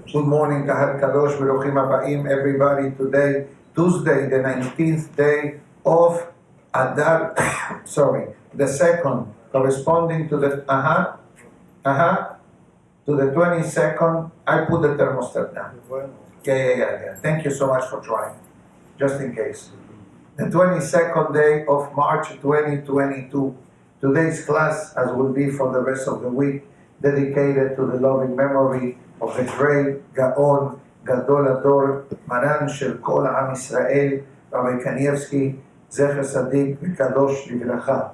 Good morning, Kahal Kadosh, Baruchim Abaim, everybody. Today, Tuesday, the 19th day of Adar, the second, corresponding to the, to the 22nd. I put the thermostat now. Yeah. Thank you so much for trying, just in case. The 22nd day of March 2022. Today's class, as will be for the rest of the week, dedicated to the loving memory of the great Gaon, Gadol Ador, Maran Shel Kol Am Israel, Rabbi Kanievsky, Zecher Sadik V'Kadosh Livracha.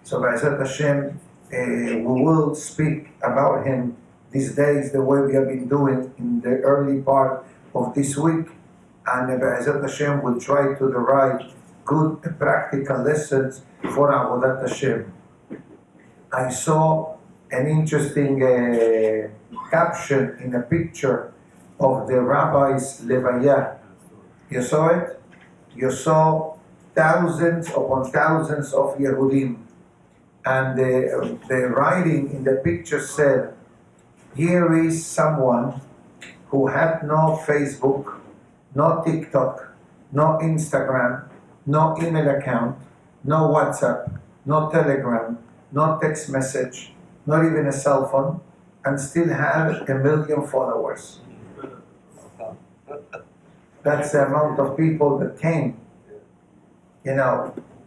So, B'ezrat Hashem, we will speak about him these days the way we have been doing in the early part of this week, and B'ezrat Hashem will try to derive good practical lessons for Avodat Hashem. I saw an interesting caption in a picture of the rabbi's levaya. You saw it? You saw thousands upon thousands of Yehudim. And the writing in the picture said, here is someone who had no Facebook, no TikTok, no Instagram, no email account, no WhatsApp, no Telegram, no text message, not even a cell phone, and still have 1 million followers. That's the amount of people that came,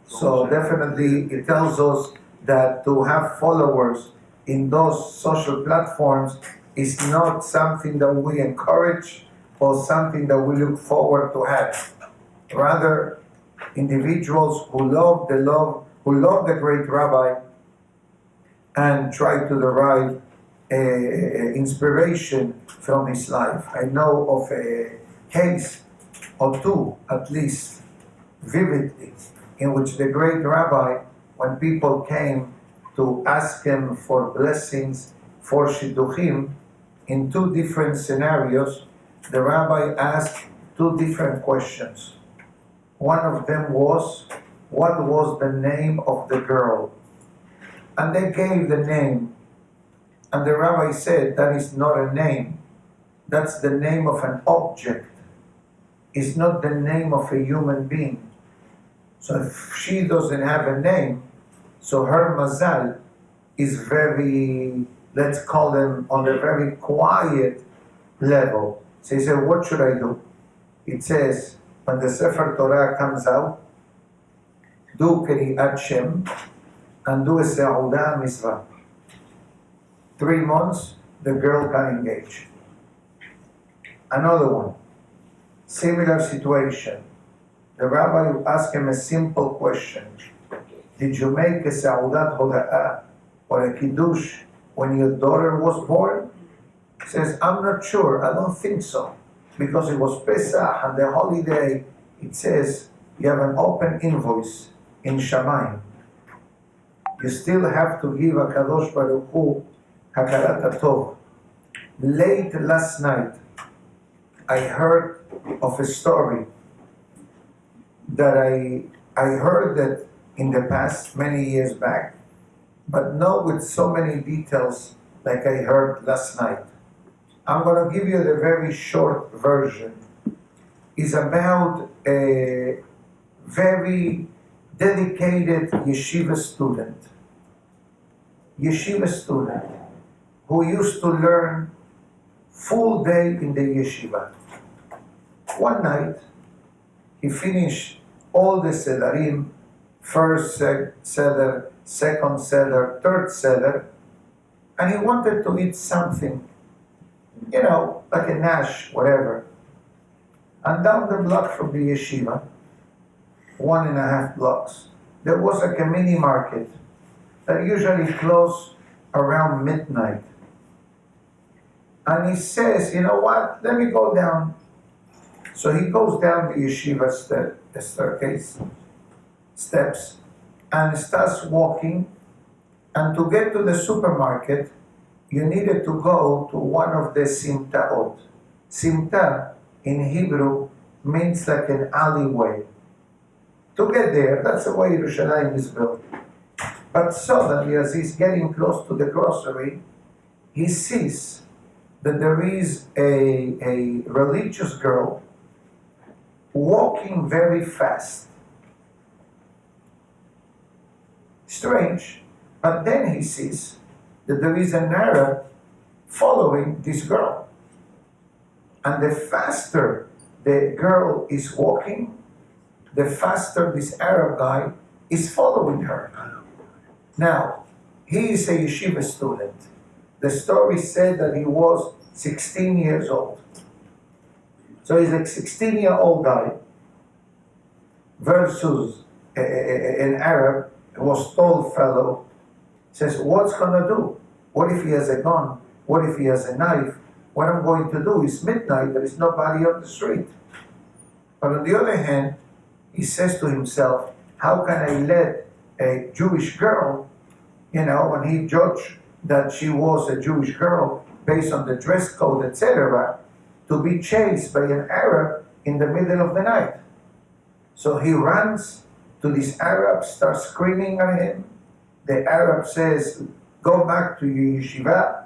So definitely it tells us that to have followers in those social platforms is not something that we encourage or something that we look forward to have. Rather, individuals who love the great rabbi and try to derive inspiration from his life. I know of a case or two, at least, vividly, in which the great rabbi, when people came to ask him for blessings for shidduchim, in two different scenarios, the rabbi asked two different questions. One of them was, what was the name of the girl? And they gave the name. And the rabbi said, that is not a name. That's the name of an object. It's not the name of a human being. So if she doesn't have a name, so her mazal is very, let's call them on a very quiet level. So he said, what should I do? It says, when the Sefer Torah comes out, do Keriat Shem, and do a Seudah Mitzvah. 3 months, the girl got engaged. Another one, similar situation. The rabbi would ask him a simple question. Did you make a Seudat Hoda'ah or a Kiddush when your daughter was born? He says, I'm not sure, I don't think so. Because it was Pesach and the holiday, it says you have an open invoice in Shamayim. You still have to give a Kadosh Baruch Hu Hakarat Tov. Late last night, I heard of a story that I heard that in the past, many years back, but not with so many details like I heard last night. I'm going to give you the very short version. It's about a very dedicated yeshiva student who used to learn full day in the yeshiva. One night, he finished all the sedarim, first seder, second seder, third seder, and he wanted to eat something, like a nash, whatever. And down the block from the yeshiva, 1.5 blocks, there was like a mini market that usually closed around midnight. And he says, you know what, let me go down. So he goes down the yeshiva staircase, steps, and starts walking. And to get to the supermarket, you needed to go to one of the simtaot. Simta in Hebrew means like an alleyway. To get there, that's the way Yerushalayim is built. But suddenly, as he's getting close to the grocery, he sees that there is a religious girl walking very fast. Strange, but then he sees that there is an Arab following this girl. And the faster the girl is walking, the faster this Arab guy is following her. Now, he is a yeshiva student. The story said that he was 16 years old. So he's a 16-year-old guy versus an Arab who was tall fellow. Says, what's gonna do? What if he has a gun? What if he has a knife? What I'm going to do is midnight, there is nobody on the street. But on the other hand, he says to himself, how can I let a Jewish girl, when he judged that she was a Jewish girl based on the dress code, etc., to be chased by an Arab in the middle of the night. So he runs to this Arab, starts screaming at him. The Arab says, go back to your yeshiva,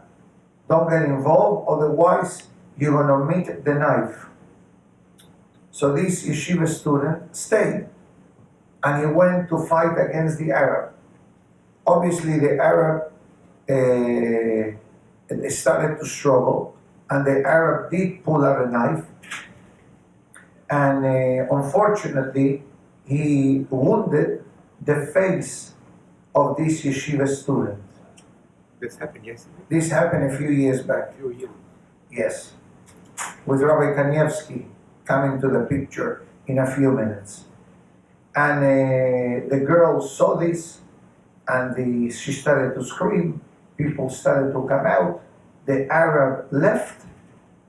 don't get involved, otherwise you're gonna meet the knife. So this yeshiva student stayed, and he went to fight against the Arab. Obviously the Arab started to struggle, and the Arab did pull out a knife, and unfortunately he wounded the face of this yeshiva student. This happened yesterday? This happened a few years back. Yes. With Rabbi Kanievsky coming to the picture in a few minutes. And the girl saw this, and she started to scream. People started to come out. The Arab left,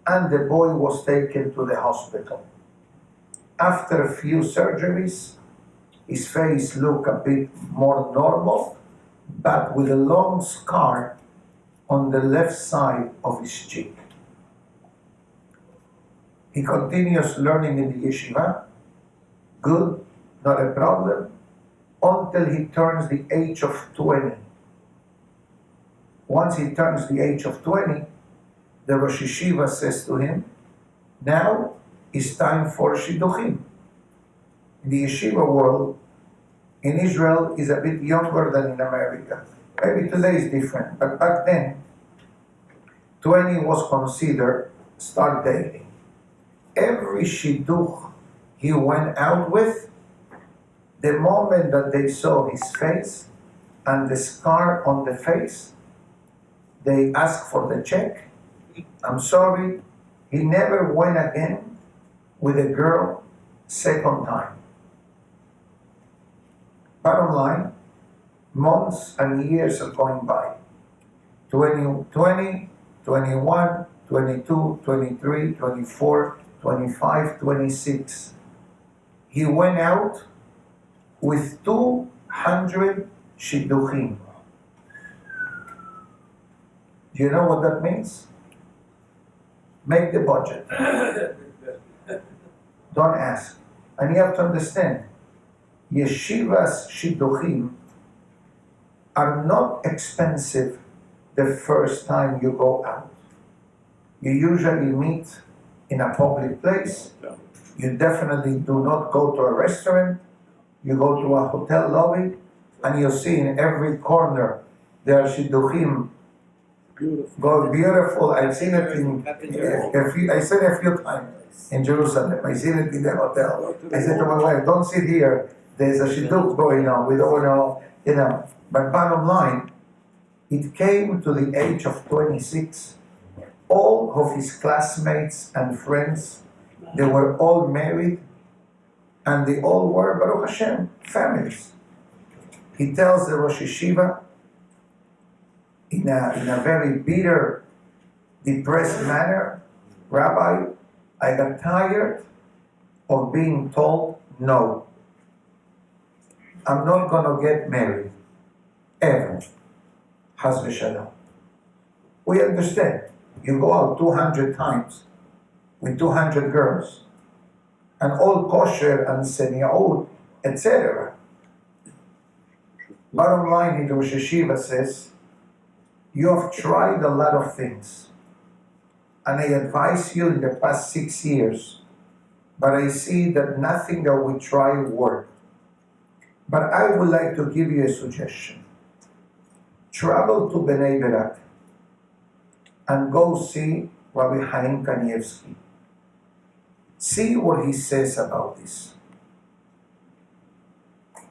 and the boy was taken to the hospital. After a few surgeries, his face looked a bit more normal, but with a long scar on the left side of his cheek. He continues learning in the yeshiva, good, not a problem, until he turns the age of 20. Once he turns the age of 20, the Rosh Yeshiva says to him, now it's time for shidduchim. In the yeshiva world, in Israel, is a bit younger than in America. Maybe today is different, but back then, 20 was considered start dating. Every shidduch he went out with, the moment that they saw his face and the scar on the face, they asked for the check. I'm sorry, he never went again with a girl second time. Bottom line, months and years are going by. 20, 21, 22, 23, 24, 25, 26. He went out with 200 shidduchim. Do you know what that means? Make the budget. Don't ask. And you have to understand, yeshiva's shidduchim are not expensive the first time you go out. You usually meet in a public place. You definitely do not go to a restaurant. You go to a hotel lobby, and you see in every corner there are shidduchim. Beautiful. I've seen it I said a few times in Jerusalem. I seen it in the hotel. I said to my wife, don't sit here. There's a shidduch going on. We don't know, But bottom line, it came to the age of 26. All of his classmates and friends, they were all married, and they all were, Baruch Hashem, families. He tells the Rosh Yeshiva, in a very bitter, depressed manner, Rabbi, I got tired of being told no. I'm not going to get married, ever. Chas v'shalom. We understand. You go out 200 times with 200 girls, and all kosher and seni'ud, etc. Bottom line, in the Rosh Yeshiva says, you have tried a lot of things. and I advise you in the past 6 years, but I see that nothing that we try worked. But I would like to give you a suggestion. Travel to Bnei Brak and go see Rabbi Kanievsky. See what he says about this.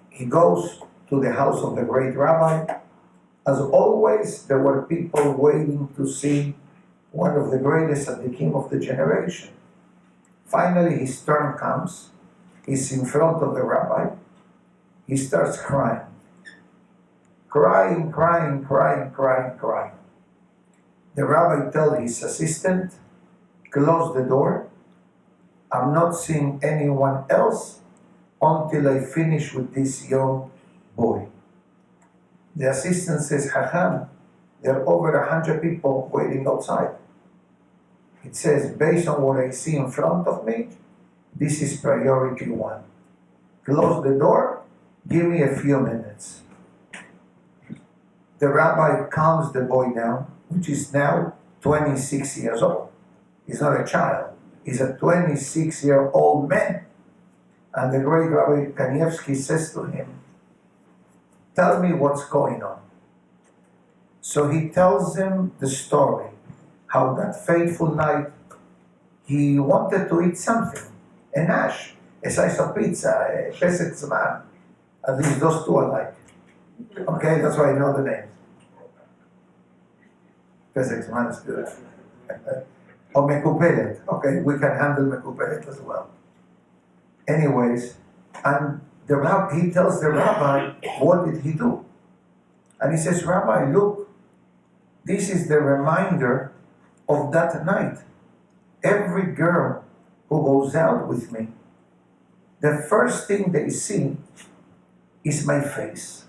He goes to the house of the great rabbi. As always, there were people waiting to see one of the greatest tzaddikim of the generation. Finally, his turn comes. He's in front of the rabbi. He starts crying. Crying. The rabbi tells his assistant, close the door. I'm not seeing anyone else until I finish with this young boy. The assistant says, Hacham, there are over 100 people waiting outside. It says, based on what I see in front of me, this is priority one. Close the door, give me a few minutes. The rabbi calms the boy down, which is now 26 years old. He's not a child. He's a 26-year-old man. And the great Rabbi Kanievsky says to him, tell me what's going on. So he tells him the story, how that fateful night he wanted to eat something, a nash, a slice of pizza, a pesach zman. At least those two are like. Okay, that's why I know the names. Pesach zman is good. Or mekupelet. Okay, we can handle mekupelet as well. Anyways, and he tells the rabbi, what did he do? And he says, Rabbi, look, this is the reminder of that night. Every girl who goes out with me, the first thing they see is my face.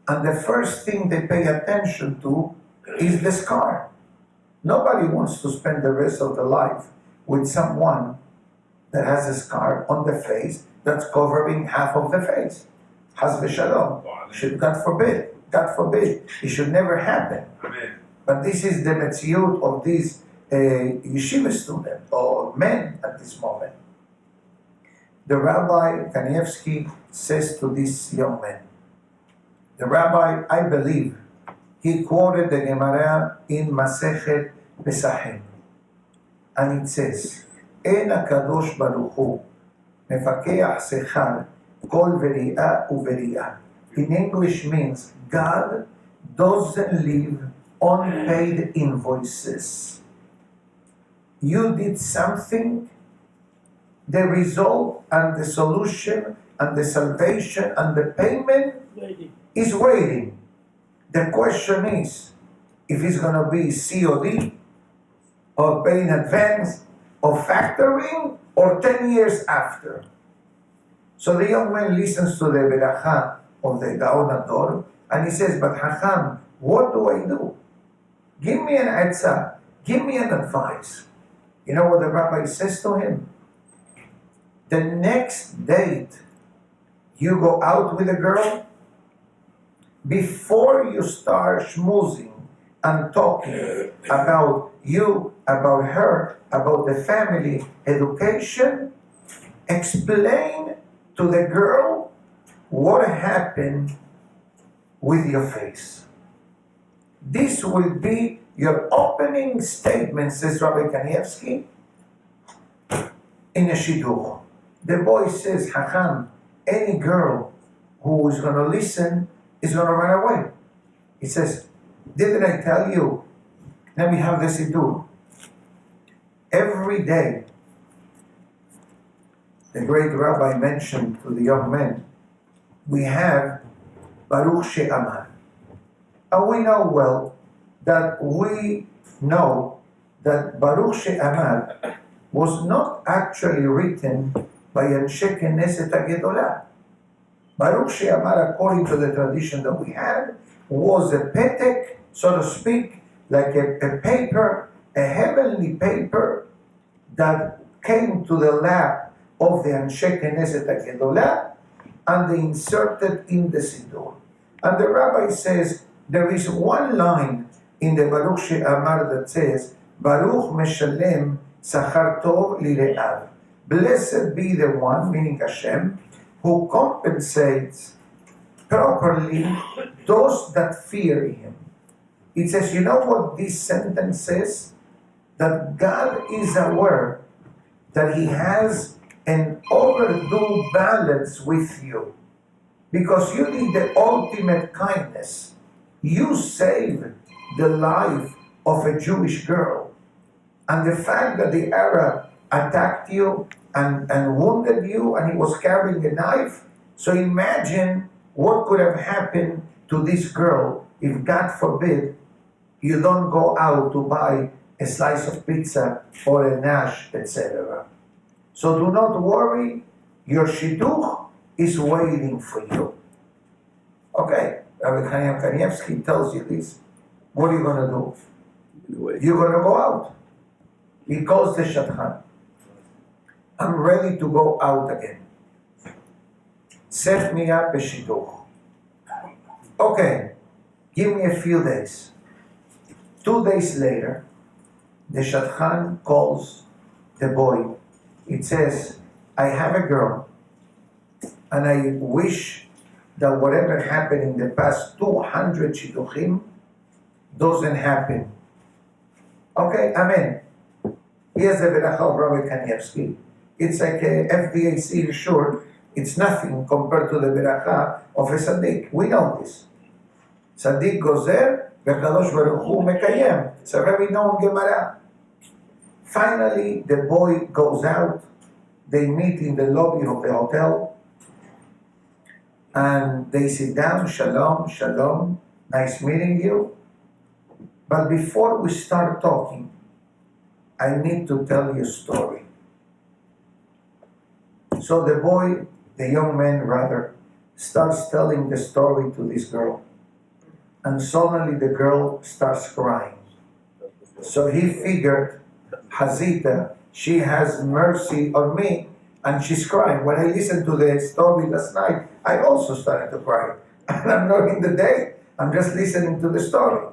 And the first thing they pay attention to is the scar. Nobody wants to spend the rest of their life with someone that has a scar on the face that's covering half of the face. Haz v'shalom. God forbid. It should never happen. Amen. But this is the metziut of these yeshiva student or men at this moment. The Rabbi Kanievsky says to this young man, the rabbi, I believe, he quoted the Gemara in Masechet Pesachim, and it says, En HaKadosh Baruch Hu Mefakeach Sechar Kol Veri'ah Uveri'ah. In English means God doesn't leave unpaid invoices. You did something, the result and the solution and the salvation and the payment is waiting. The question is, if it's going to be COD, or pay in advance, or factoring, or 10 years after. So the young man listens to the beracha of the Gaon Ador, and he says, but Hacham, what do I do? Give me an etzah, give me an advice. You know what the rabbi says to him? The next date you go out with a girl, before you start schmoozing and talking about you, about her, about the family, education, explain to the girl what happened with your face. This will be your opening statement, says Rabbi Kanievsky, in a shidduch. The boy says, Hacham, any girl who is going to listen is going to run away. He says, didn't I tell you? Let me have the siddur. Every day, the great rabbi mentioned to the young men, we have Baruch She'amar. And we know well that Baruch She'amar was not actually written by Anshe Knesset HaGedolah. Baruch She'amar, according to the tradition that we have, was a petek, so to speak, like a paper, a heavenly paper that came to the lap of the Anshe Knesset HaGedolah, and they inserted in the Siddur. And the rabbi says, there is one line in the Baruch She'amar that says, Baruch Meshalem Sachar Tov Lire'av. Blessed be the one, meaning Hashem, who compensates properly those that fear Him. It says, you know what this sentence says? That God is aware that He has an overdue balance with you. Because you did the ultimate kindness. You saved the life of a Jewish girl. And the fact that the Arab attacked you and wounded you and he was carrying a knife. So imagine what could have happened to this girl if, God forbid, you don't go out to buy a slice of pizza or a nash, etc. So do not worry, your shidduch is waiting for you. Okay, Rabbi Kanievsky tells you this. What are you going to do? You're going to go out. He calls the shadchan. I'm ready to go out again. Set me up a shidduch. Okay, give me a few days. 2 days later, the shadchan calls the boy. It says, I have a girl, and I wish that whatever happened in the past 200 shidduchim doesn't happen. Okay, amen. Here's the beracha of Rabbi Kanievsky. It's like a FDA seal short. It's nothing compared to the beracha of a tzaddik. We know this. Tzaddik gozer, v'kadosh baruch hu mekayem. It's a very known Gemara. Finally, the boy goes out. They meet in the lobby of the hotel. And they sit down, shalom, shalom, nice meeting you. But before we start talking, I need to tell you a story. So the boy, the young man rather, starts telling the story to this girl. And suddenly the girl starts crying. So he figured, Hazita, she has mercy on me, and she's crying. When I listened to the story last night, I also started to cry. And I'm not in the day, I'm just listening to the story.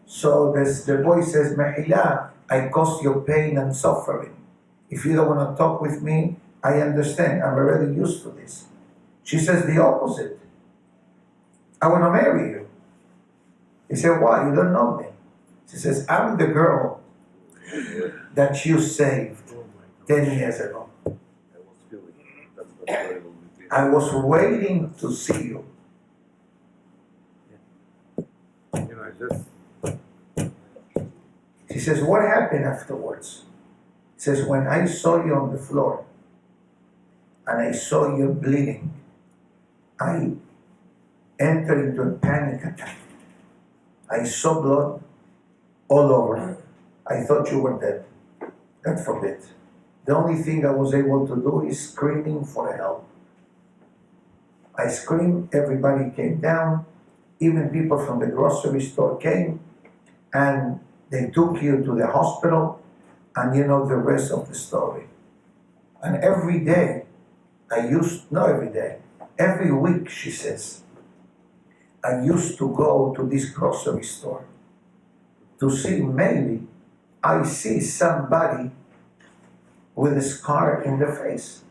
So the boy says, Mehila, I caused you pain and suffering. If you don't want to talk with me, I understand. I'm already used to this. She says the opposite. I want to marry you. He said, why? You don't know me. She says, I'm the girl that you saved 10 years ago. I was waiting to see you. She says, what happened afterwards? She says, when I saw you on the floor and I saw you bleeding, I entered into a panic attack. I saw blood all over. I thought you were dead. God forbid. The only thing I was able to do is screaming for help. I screamed, everybody came down, even people from the grocery store came, and they took you to the hospital, and you know the rest of the story. And every day, every week, she says, I used to go to this grocery store to see, maybe I see somebody with a scar in the face.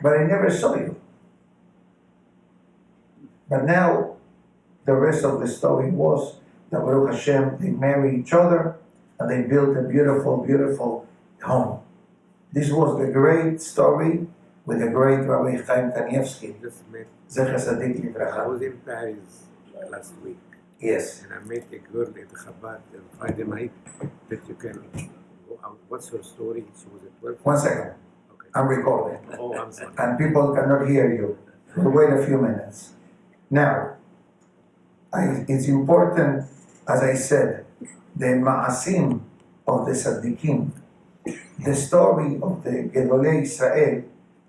But I never saw you. But now, the rest of the story was that Baruch Hashem, they marry each other and they built a beautiful, beautiful home. This was the great story with the great Rabbi Kanievsky. Zecher Tzadik Livracha. I was in Paris last week. Yes. And I met a girl at Chabad on Friday night that you can go out. What's her story? She was at 12. 1 second. Okay. I'm recording. Oh, I'm sorry. And people cannot hear you. We'll wait a few minutes. Now, it's important, as I said, the ma'asim of the tzaddikim, the story of the Gedolei Israel,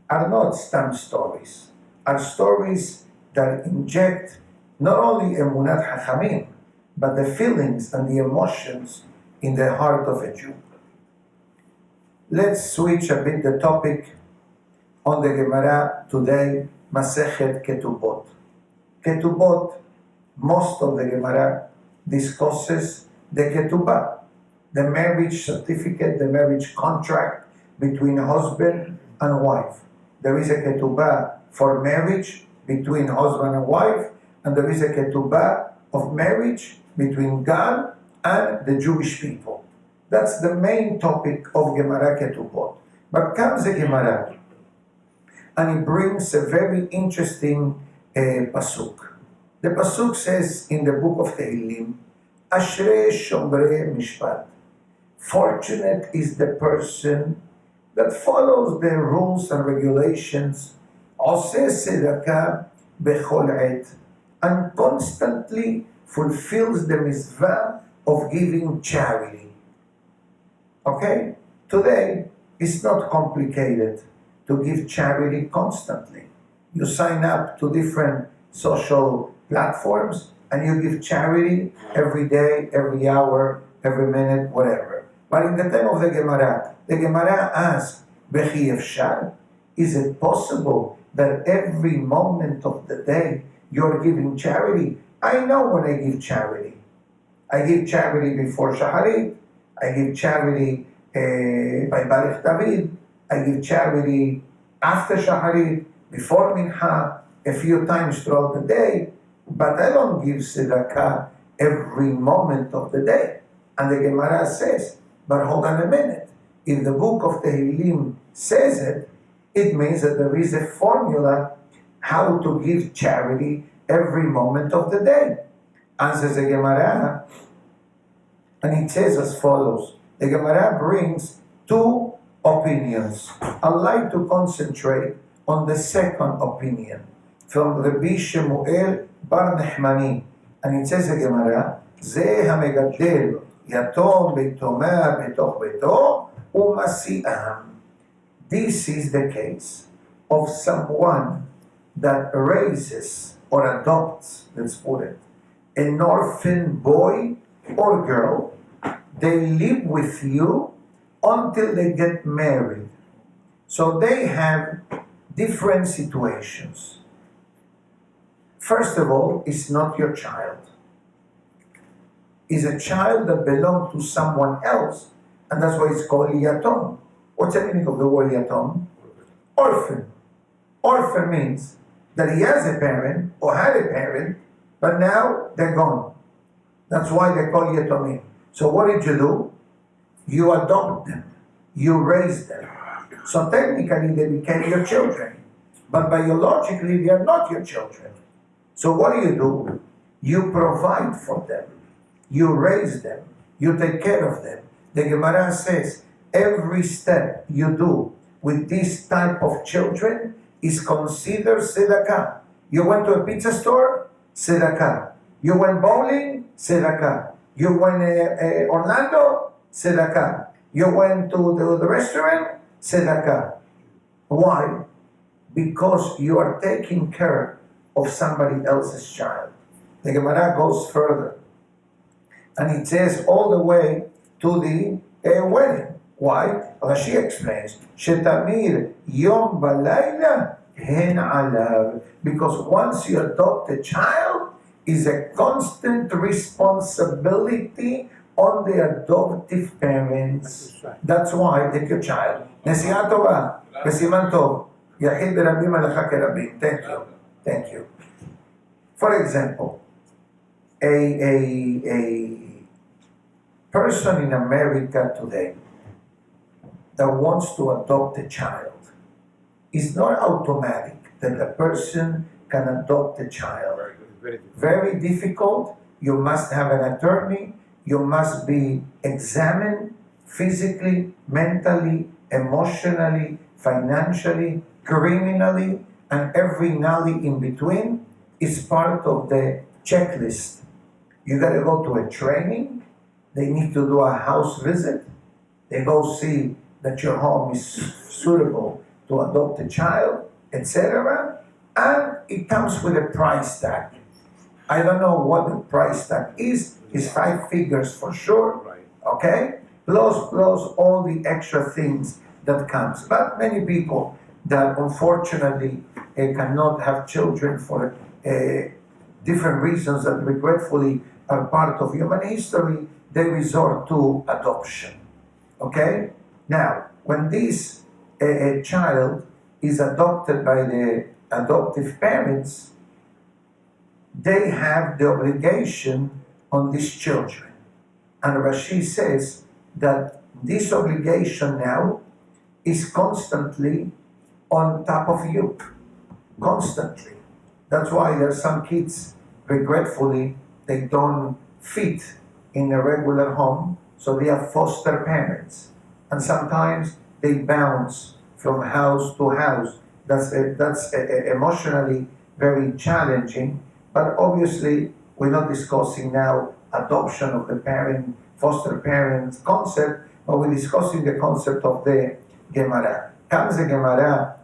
are not stamp stories, are stories that inject not only emunat hachamim, but the feelings and the emotions in the heart of a Jew. Let's switch a bit the topic on the Gemara today, Masechet Ketubot. Ketubot, most of the Gemara discusses the Ketubah, the marriage certificate, the marriage contract between husband and wife. There is a ketubah for marriage between husband and wife, and there is a ketubah of marriage between God and the Jewish people. That's the main topic of Gemara Ketubot. But comes the Gemara, and it brings a very interesting pasuk. The pasuk says in the book of Tehillim, Ashrei Shomrei Mishpat. Fortunate is the person that follows the rules and regulations, Oseh Tzedakah Bechol Et, and constantly fulfills the mitzvah of giving charity. Okay? Today, it's not complicated to give charity constantly. You sign up to different social platforms and you give charity every day, every hour, every minute, whatever. But in the time of the Gemara asks, Bechi Efshar, is it possible that every moment of the day you're giving charity? I know when I give charity. I give charity before Shaharit. I give charity by Barech David. I give charity after Shaharit, before Mincha, a few times throughout the day. But I don't give tzedakah every moment of the day. And the Gemara says, but hold on a minute. If the book of Tehillim says it, it means that there is a formula how to give charity every moment of the day. Answers the Gemara, and it says as follows. The Gemara brings two opinions. I like to concentrate on the second opinion from Rabbi Shmuel bar Nehmani, and it says the Gemara, Ze hamegadel yatom beitoma betoch beto umasi'am. This is the case of someone that raises or adopts, let's put it, an orphan boy or girl. They live with you until they get married. So they have different situations. First of all, it's not your child. It's a child that belongs to someone else, and that's why it's called yatom. What's the meaning of the word yatom? Orphan. Orphan means that he has a parent or had a parent, but now they're gone. That's why they call yatomim. So what did you do? You adopt them. You raise them. So technically they became your children, but biologically they are not your children. So what do? You provide for them. You raise them. You take care of them. The Gemara says every step you do with this type of children is considered tzedakah. You went to a pizza store? Tzedakah. You went bowling? Tzedakah. You went Orlando? Tzedakah. You went to the restaurant? Tzedakah. Why? Because you are taking care of somebody else's child. The Gemara goes further, and it says all the way to the wedding. Why? Rashi explains, Shetamir Yom Balayla Hen Alav. Because once you adopt a child, is a constant responsibility on the adoptive parents. That's why take your child. Nesiat Tova, Besiman Tov, Yahid Berabim Alecha Kerabim. Thank you. For example, a person in America today that wants to adopt a child, it's not automatic that the person can adopt a child. Very difficult. You must have an attorney. You must be examined physically, mentally, emotionally, financially, criminally, and every nolly in between is part of the checklist. You got to go to a training. They need to do a house visit. They go see that your home is suitable to adopt a child, etc. And it comes with a price tag. I don't know what the price tag is. It's 5 figures for sure. Okay? Plus all the extra things that comes. But many people that unfortunately cannot have children for different reasons that regretfully are part of human history, they resort to adoption. Okay? Now, when this child is adopted by the adoptive parents, they have the obligation on these children. And Rashi says that this obligation now is constantly on top of you. Constantly. That's why there are some kids, regretfully, they don't fit in a regular home, so they have foster parents. And sometimes they bounce from house to house. That's emotionally very challenging. But obviously, we're not discussing now adoption of the parent, foster parents concept, but we're discussing the concept of the Gemara. Comes the Gemara,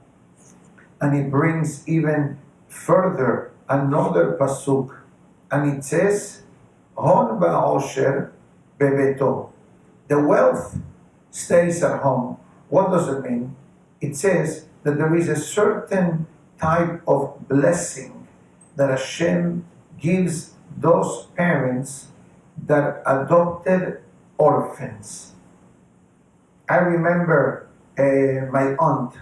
and it brings even further another pasuk, and it says, "Hon ba'osher bebeto." The wealth stays at home. What does it mean? It says that there is a certain type of blessing that Hashem gives those parents that adopted orphans. I remember my aunt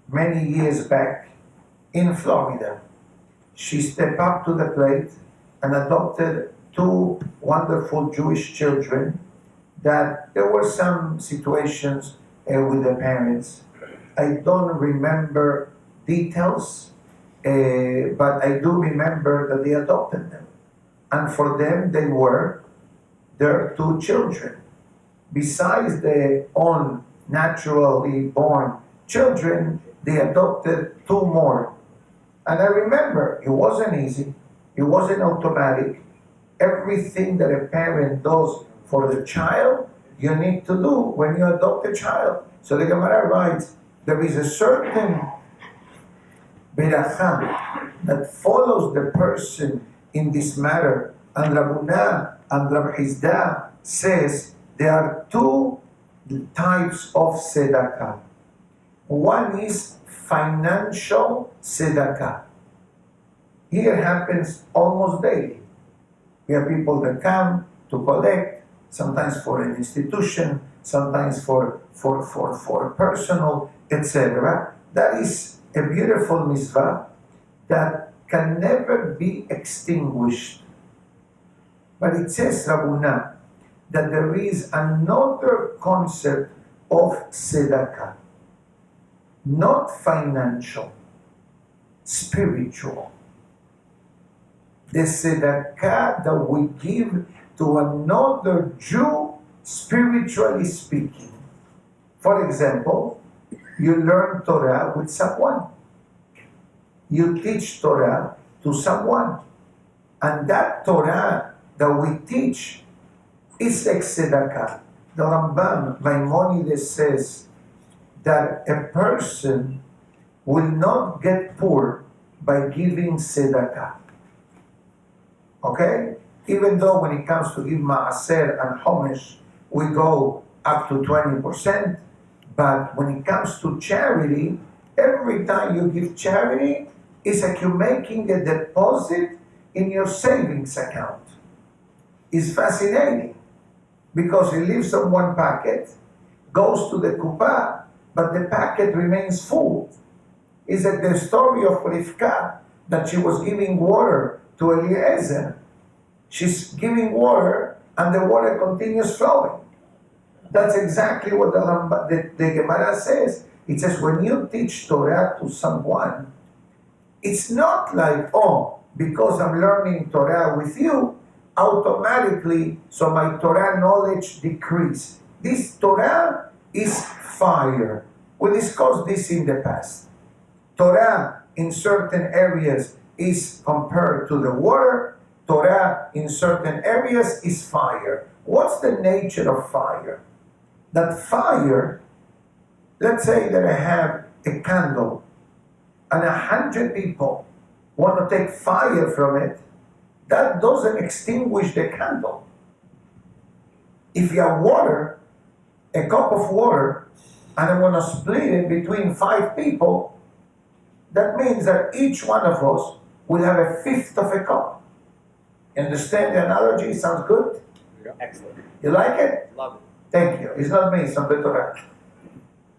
many years back in Florida. She stepped up to the plate and adopted two wonderful Jewish children that there were some situations with the parents. I don't remember details, but I do remember that they adopted them. And for them, they were their two children. Besides their own naturally born children, they adopted two more. And I remember, it wasn't easy, it wasn't automatic. Everything that a parent does for the child, you need to do when you adopt a child. So the Gemara writes, there is a certain beracha that follows the person in this matter. And Rabuna and Rabbi Hizda says there are two types of tzedakah. One is financial tzedakah. Here happens almost daily. We have people that come to collect, sometimes for an institution, sometimes for personal, etc. That is a beautiful mitzvah that can never be extinguished. But it says, Rabuna, that there is another concept of tzedakah, not financial, spiritual. The tzedakah that we give to another Jew, spiritually speaking. For example, you learn Torah with someone. You teach Torah to someone. And that Torah that we teach is like tzedakah. The Rambam, Maimonides, says that a person will not get poor by giving tzedakah. Okay? Even though when it comes to give maaser and homesh, we go up to 20%, but when it comes to charity, every time you give charity, it's like you're making a deposit in your savings account. It's fascinating because it leaves on one packet, goes to the kuppah, but the packet remains full. It's like the story of Rivka, that she was giving water to Eliezer. She's giving water and the water continues flowing. That's exactly what the Gemara says. It says when you teach Torah to someone, it's not like, oh, because I'm learning Torah with you, automatically, so my Torah knowledge decrease. This Torah is fire. We discussed this in the past. Torah in certain areas is compared to the water. Torah in certain areas is fire. What's the nature of fire? That fire, let's say that I have a candle and 100 people want to take fire from it, that doesn't extinguish the candle. If you have water, a cup of water, and I want to split it between 5 people, that means that each one of us will have a fifth of a cup. You understand the analogy? Sounds good? Excellent. You like it? Love it. Thank you. It's not me, it's on the Torah.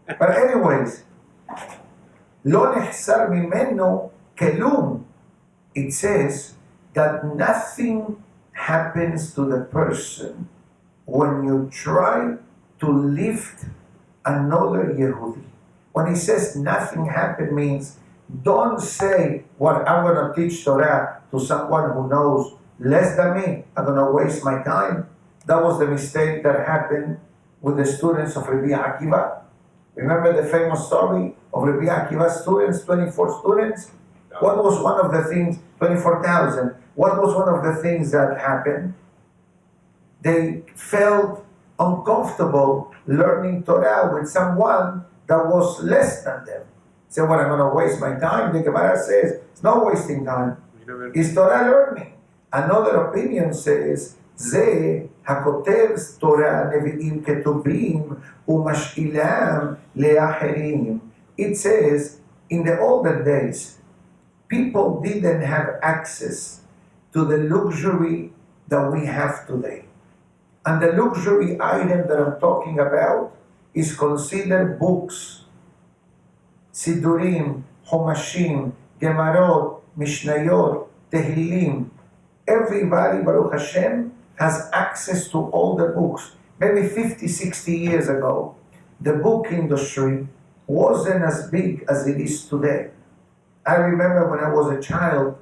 But anyways, לא נחסר ממנו כלום. It says that nothing happens to the person when you try to lift another Yehudi. When he says nothing happened means don't say, well, I'm going to teach Torah to someone who knows less than me. I'm going to waste my time. That was the mistake that happened with the students of Rabbi Akiva. Remember the famous story of Rabbi Akiva's students, 24 students? What was one of the things, 24,000, what was one of the things that happened? They felt uncomfortable learning Torah with someone that was less than them. Say, well, I'm going to waste my time. The Gemara says, it's not wasting time. It's Torah learning. Another opinion says, זה הכותב תורה נביאים כתובים ומשאילם לאחרים. It says, in the olden days, people didn't have access to the luxury that we have today. And the luxury item that I'm talking about is considered books, Sidurim, Homashim, Gemarot, Mishnayot, Tehillim. Everybody, Baruch Hashem, has access to all the books. Maybe 50, 60 years ago, the book industry wasn't as big as it is today. I remember when I was a child,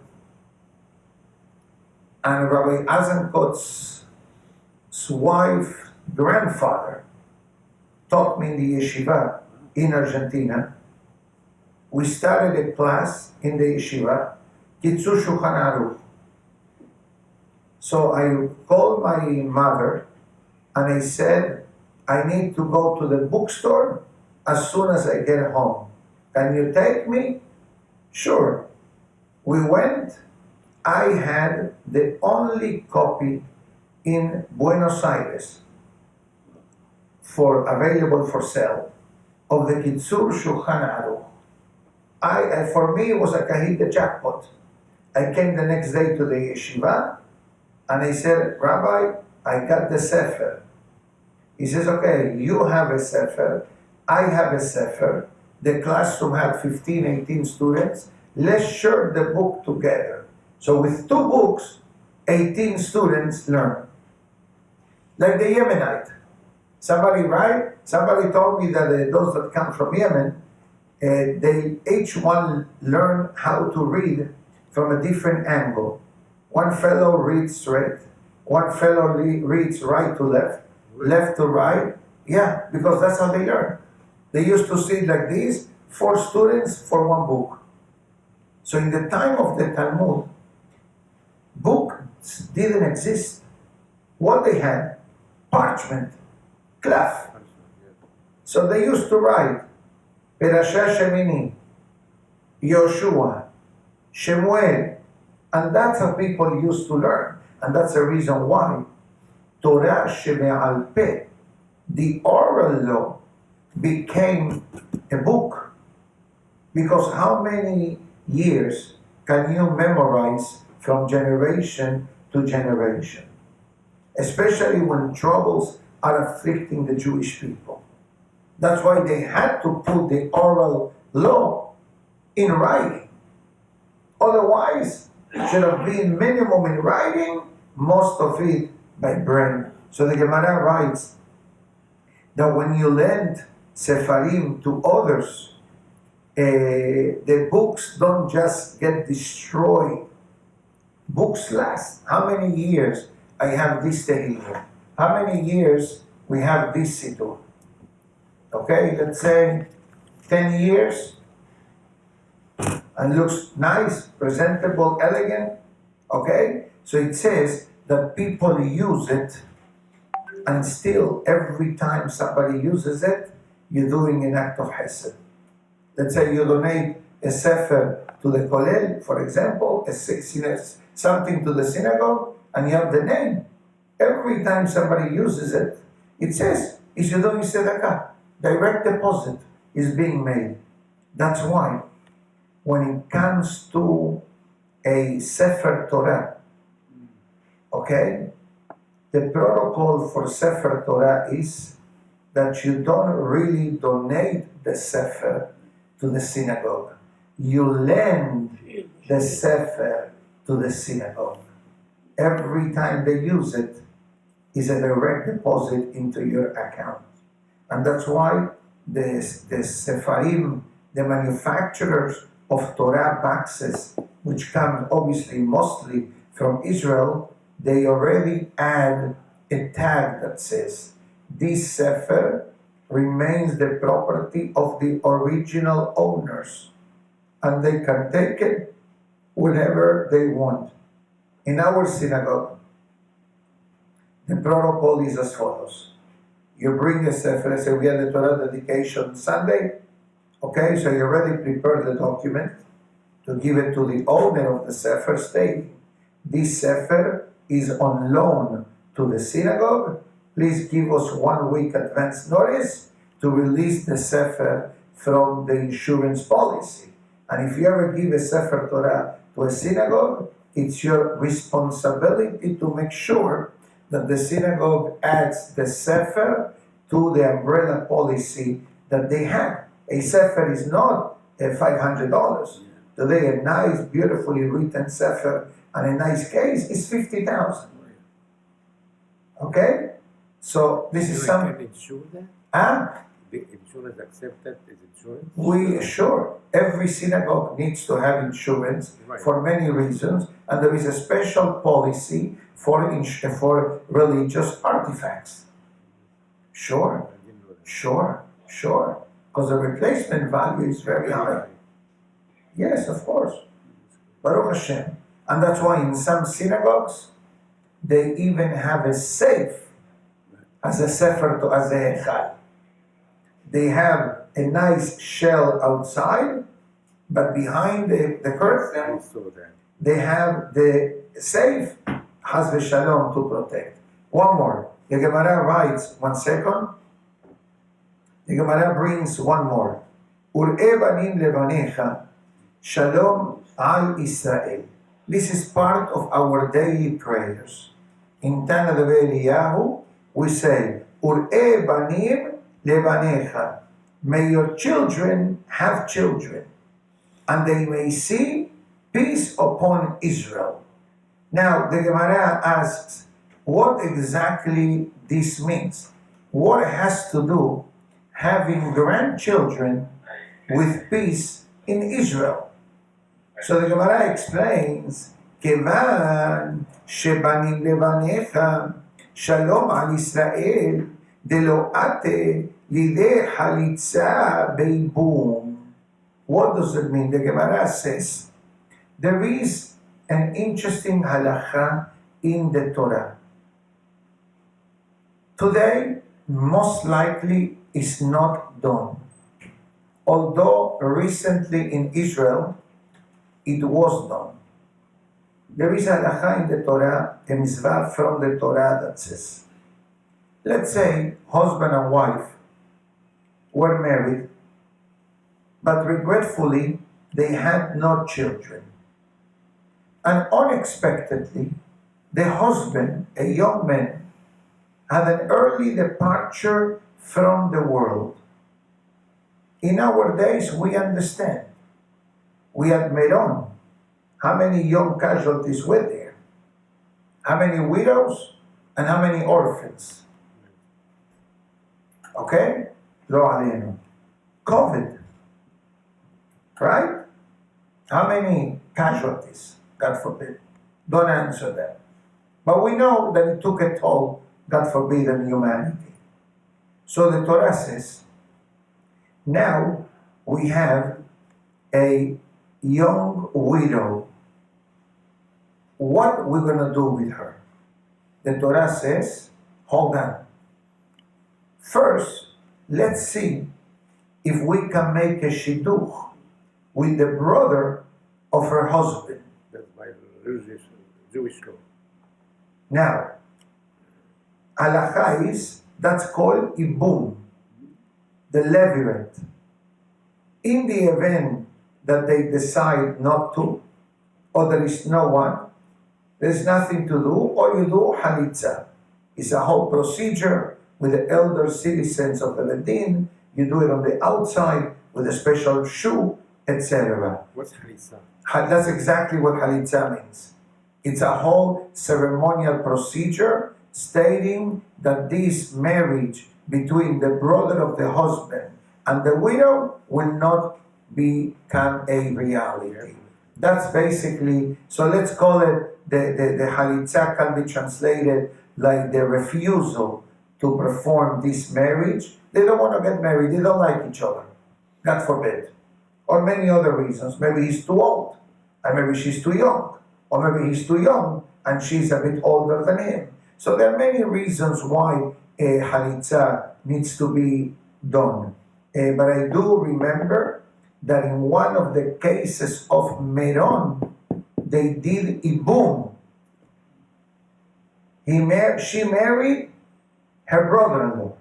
and Rabbi Azenkot's wife, grandfather, taught me in the yeshiva in Argentina. We started a class in the yeshiva, Kitzur Shulchan Aruch. So I called my mother and I said, I need to go to the bookstore as soon as I get home. Can you take me? Sure. We went. I had the only copy in Buenos Aires available for sale of the Kitzur Shulchan Aruch. For me, it was like I hit the jackpot. I came the next day to the yeshiva and I said, Rabbi, I got the Sefer. He says, okay, you have a Sefer, I have a Sefer, the classroom had 15, 18 students, let's share the book together. So with 2 books, 18 students learn. Like the Yemenite. Somebody told me that those that come from Yemen, they each one learn how to read from a different angle. One fellow reads straight, one fellow reads right to left, left to right. Yeah, because that's how they learn. They used to sit like this, 4 students for 1 book. So in the time of the Talmud, books didn't exist. What they had? Parchment, cloth. So they used to write Perashah Shemini, Yoshua, Shmuel, and that's how people used to learn. And that's the reason why Torah Shebe'al Peh, the oral law, became a book. Because how many years can you memorize from generation to generation? Especially when troubles are afflicting the Jewish people. That's why they had to put the oral law in writing. Otherwise, it should have been minimum in writing, most of it by brain. So the Gemara writes that when you lend Sefarim to others, the books don't just get destroyed. Books last. How many years I have this Tehillim? How many years we have this Siddur? Okay, let's say 10 years, and looks nice, presentable, elegant. Okay, so it says that people use it, and still every time somebody uses it, you're doing an act of hesed. Let's say you donate a sefer to the kollel, for example, something to the synagogue, and you have the name. Every time somebody uses it, it says, is you doing tzedakah. Direct deposit is being made. That's why when it comes to a Sefer Torah, okay, the protocol for Sefer Torah is that you don't really donate the Sefer to the synagogue. You lend the Sefer to the synagogue. Every time they use it is a direct deposit into your account. And that's why the Sefarim, the manufacturers of Torah boxes, which come obviously mostly from Israel, they already add a tag that says, this Sefer remains the property of the original owners, and they can take it whenever they want. In our synagogue, the protocol is as follows. You bring a Sefer, say we had the Torah dedication Sunday, okay, so you already prepared the document to give it to the owner of the Sefer stating, this Sefer is on loan to the synagogue, please give us 1 week advance notice to release the Sefer from the insurance policy. And if you ever give a Sefer Torah to a synagogue, it's your responsibility to make sure that the synagogue adds the Sefer to the umbrella policy that they have. A Sefer is not $500. Today, a nice, beautifully written Sefer and a nice case is $50,000. Okay? So this is some. Can insure that? Huh? The insurance accepted is insurance? Sure. Every synagogue needs to have insurance for many reasons, and there is a special policy for religious artifacts. Sure. Because the replacement value is very high. Yes, of course. Baruch Hashem. And that's why in some synagogues, they even have a safe as a sefer, as a echad. They have a nice shell outside, but behind the curtain, they have the safe, Chas v'shalom, to protect. One more. The Gemara writes, 1 second. The Gemara brings one more. Ur'e banim levanecha, shalom al Israel. This is part of our daily prayers. In Tana Deve Eliyahu, we say, Ur'e banim levanecha. May your children have children, and they may see peace upon Israel. Now, the Gemara asks, what exactly this means? What has to do having grandchildren with peace in Israel? So the Gemara explains, Kevan shebanim levanecha shalom al Israel delo ate lideh halitza beibum. What does it mean? The Gemara says, there is an interesting halacha in the Torah. Today, most likely is not done. Although recently in Israel, it was done. There is a halacha in the Torah, a mitzvah from the Torah that says, let's say husband and wife were married, but regretfully, they had no children. And unexpectedly, the husband, a young man, had an early departure from the world. In our days, we understand. We had Meron. How many young casualties were there? How many widows and how many orphans? Okay? Lo aleinu. COVID. Right? How many casualties? God forbid. Don't answer that. But we know that it took a toll, God forbid, on humanity. So the Torah says, now we have a young widow. What we're going to do with her? The Torah says, hold on. First, let's see if we can make a shidduch with the brother of her husband. That's by Jewish law. Now, halacha is, that's called ibum, the levirate. In the event that they decide not to, or there is no one, there's nothing to do, or you do halitza. It's a whole procedure with the elder citizens of the Bedin. You do it on the outside with a special shoe, etc. What's Harissa? That's exactly what Halitza means. It's a whole ceremonial procedure stating that this marriage between the brother of the husband and the widow will not become a reality. That's basically, so let's call it the Halitza can be translated like the refusal to perform this marriage. They don't want to get married, they don't like each other. God forbid. Or many other reasons. Maybe he's too old, and maybe she's too young. Or maybe he's too young, and she's a bit older than him. So there are many reasons why a Halitza needs to be done. But I do remember that in one of the cases of Meron, they did Ibum. She married her brother-in-law.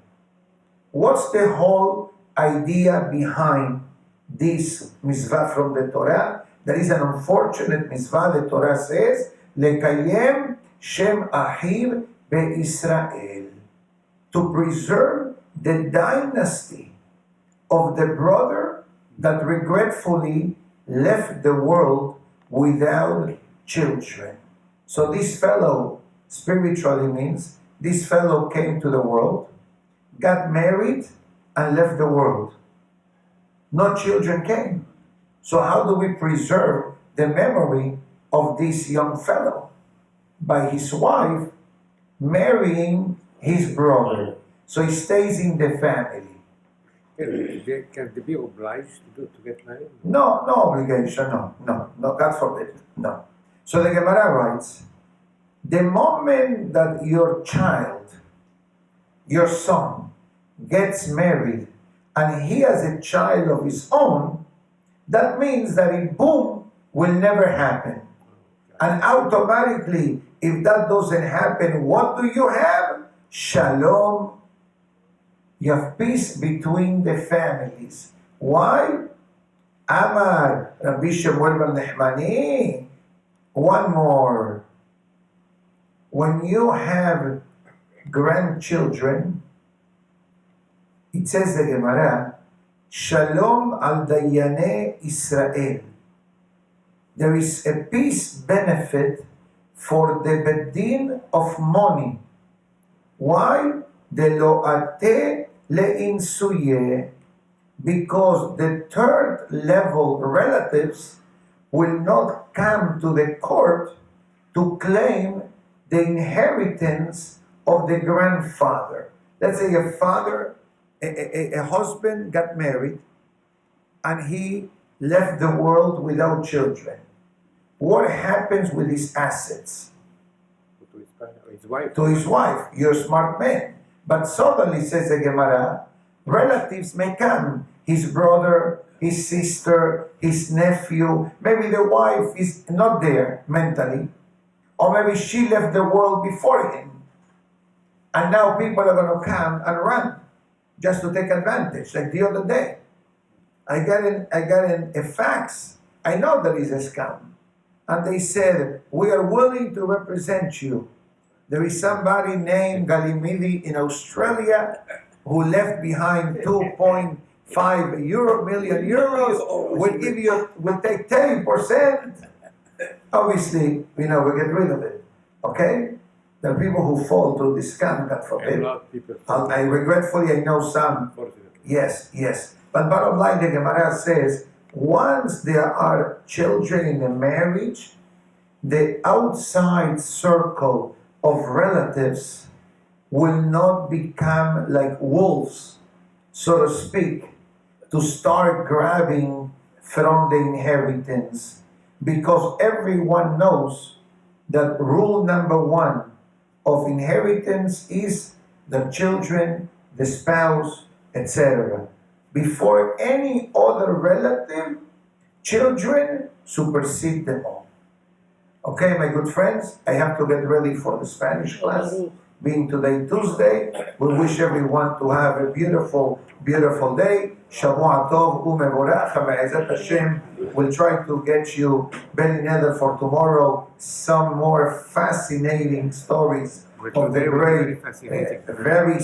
What's the whole idea behind this mitzvah from the Torah? There is an unfortunate mitzvah. The Torah says, "Lekayem Shem Ahiv beIsrael," to preserve the dynasty of the brother that regretfully left the world without children. So this fellow spiritually means this fellow came to the world, got married, and left the world. No children came. So how do we preserve the memory of this young fellow? By his wife marrying his brother. So he stays in the family. Can they be obliged to get married? No obligation, no, God forbid, no. So the Gemara writes, the moment that your child, your son, gets married and he has a child of his own, that means that Ibum will never happen. And automatically, if that doesn't happen, what do you have? Shalom. You have peace between the families. Why? Amar Rabbi Shmuel ben Nehmani. One more. When you have grandchildren, it says the Gemara, Shalom al Dayane Israel. There is a peace benefit for the Bedin of money. Why? The Loate Leinsuye, because the third level relatives will not come to the court to claim the inheritance of the grandfather. Let's say a father, a husband got married and he left the world without children. What happens with his assets? To his wife. You're a smart man. But suddenly, says the Gemara, relatives may come. His brother, his sister, his nephew. Maybe the wife is not there mentally. Or maybe she left the world before him. And now people are going to come and run just to take advantage. Like the other day, I got a fax. I know there is a scam. And they said, we are willing to represent you. There is somebody named Galimidi in Australia who left behind 2.5 million euros. We'll take 10%. Obviously, we get rid of it. Okay? There are people who fall to this scam, God forbid. I regretfully, I know some. Yes. But bottom line, the Gemara says, once there are children in a marriage, the outside circle of relatives will not become like wolves, so to speak, to start grabbing from the inheritance. Because everyone knows that rule number one of inheritance is the children, the spouse, etc. Before any other relative, children supersede them all. Okay, my good friends, I have to get ready for the Spanish class. Being today Tuesday, we wish everyone to have a beautiful, beautiful day. Shavua Tov u'mevorach. Be'ezat Hashem, we'll try to get you Beli Neder for tomorrow. Some more fascinating stories But of the today we're very great, fascinating. very